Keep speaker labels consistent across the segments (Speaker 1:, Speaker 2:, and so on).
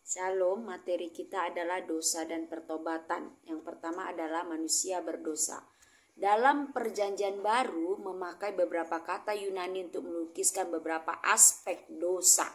Speaker 1: Shalom, materi kita adalah dosa dan pertobatan. Yang pertama adalah manusia berdosa. Dalam perjanjian baru memakai beberapa kata Yunani untuk melukiskan beberapa aspek dosa.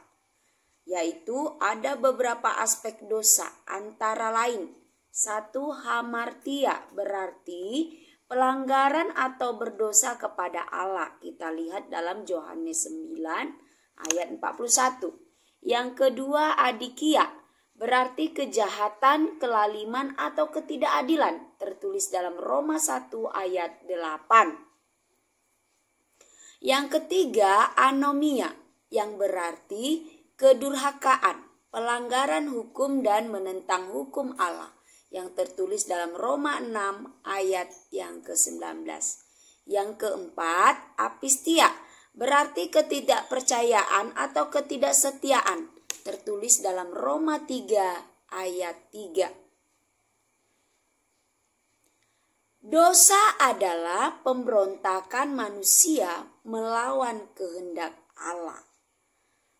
Speaker 1: Yaitu ada beberapa aspek dosa, antara lain 1. Hamartia, berarti pelanggaran atau berdosa kepada Allah. Kita lihat dalam Yohanes 9 ayat 41. Yang kedua, adikia, berarti kejahatan, kelaliman atau ketidakadilan. Tertulis dalam Roma 1 ayat 8. Yang ketiga, anomia, yang berarti kedurhakaan, pelanggaran hukum dan menentang hukum Allah. Yang tertulis dalam Roma 6 ayat yang ke-19. Yang keempat, apistia, berarti ketidakpercayaan atau ketidaksetiaan. Tertulis dalam Roma 3 ayat 3. Dosa adalah pemberontakan manusia melawan kehendak Allah.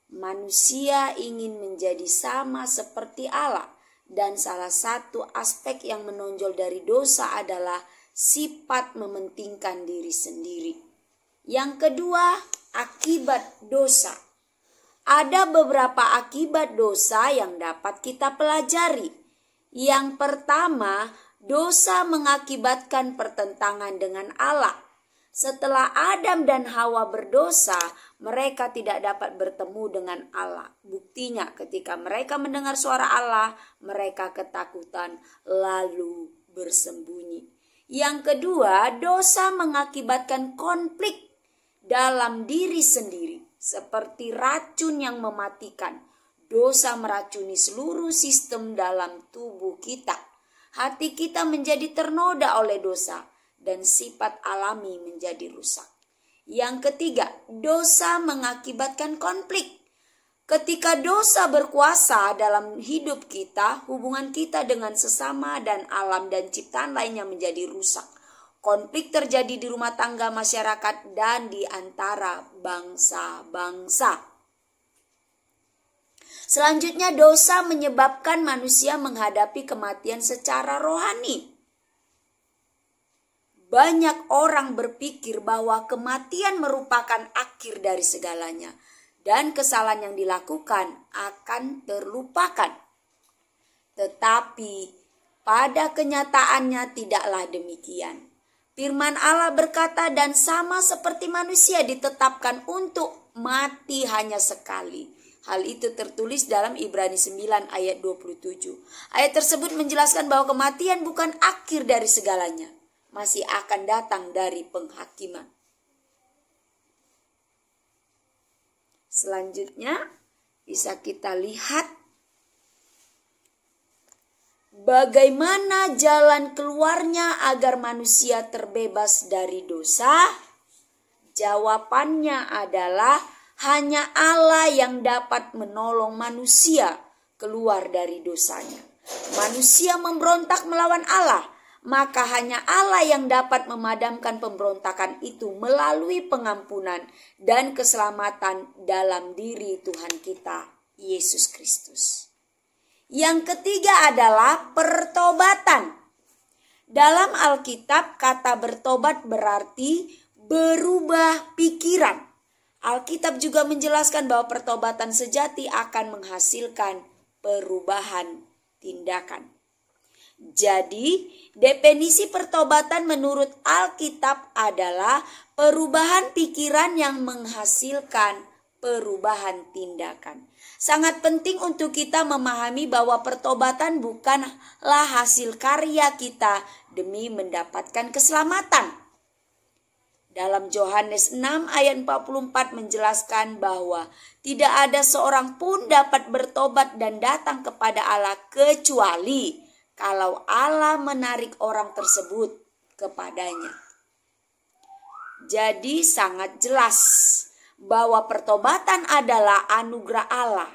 Speaker 1: Manusia ingin menjadi sama seperti Allah. Dan salah satu aspek yang menonjol dari dosa adalah sifat mementingkan diri sendiri. Yang kedua, akibat dosa. Ada beberapa akibat dosa yang dapat kita pelajari. Yang pertama, dosa mengakibatkan pertentangan dengan Allah. Setelah Adam dan Hawa berdosa, mereka tidak dapat bertemu dengan Allah. Buktinya ketika mereka mendengar suara Allah, mereka ketakutan lalu bersembunyi. Yang kedua, dosa mengakibatkan konflik dalam diri sendiri. Seperti racun yang mematikan, dosa meracuni seluruh sistem dalam tubuh kita. Hati kita menjadi ternoda oleh dosa dan sifat alami menjadi rusak. Yang ketiga, dosa mengakibatkan konflik. Ketika dosa berkuasa dalam hidup kita, hubungan kita dengan sesama dan alam dan ciptaan lainnya menjadi rusak. Konflik terjadi di rumah tangga, masyarakat, dan di antara bangsa-bangsa. Selanjutnya, dosa menyebabkan manusia menghadapi kematian secara rohani. Banyak orang berpikir bahwa kematian merupakan akhir dari segalanya dan kesalahan yang dilakukan akan terlupakan. Tetapi pada kenyataannya tidaklah demikian. Firman Allah berkata, dan sama seperti manusia ditetapkan untuk mati hanya sekali. Hal itu tertulis dalam Ibrani 9 ayat 27. Ayat tersebut menjelaskan bahwa kematian bukan akhir dari segalanya. Masih akan datang dari penghakiman. Selanjutnya bisa kita lihat bagaimana jalan keluarnya agar manusia terbebas dari dosa. Jawabannya adalah hanya Allah yang dapat menolong manusia keluar dari dosanya. Manusia memberontak melawan Allah. Maka hanya Allah yang dapat memadamkan pemberontakan itu melalui pengampunan dan keselamatan dalam diri Tuhan kita, Yesus Kristus. Yang ketiga adalah pertobatan. Dalam Alkitab, kata bertobat berarti berubah pikiran. Alkitab juga menjelaskan bahwa pertobatan sejati akan menghasilkan perubahan tindakan. Jadi, definisi pertobatan menurut Alkitab adalah perubahan pikiran yang menghasilkan perubahan tindakan. Sangat penting untuk kita memahami bahwa pertobatan bukanlah hasil karya kita demi mendapatkan keselamatan. Dalam Yohanes 6 ayat 44 menjelaskan bahwa tidak ada seorang pun dapat bertobat dan datang kepada Allah kecuali kalau Allah menarik orang tersebut kepadanya. Jadi sangat jelas bahwa pertobatan adalah anugerah Allah.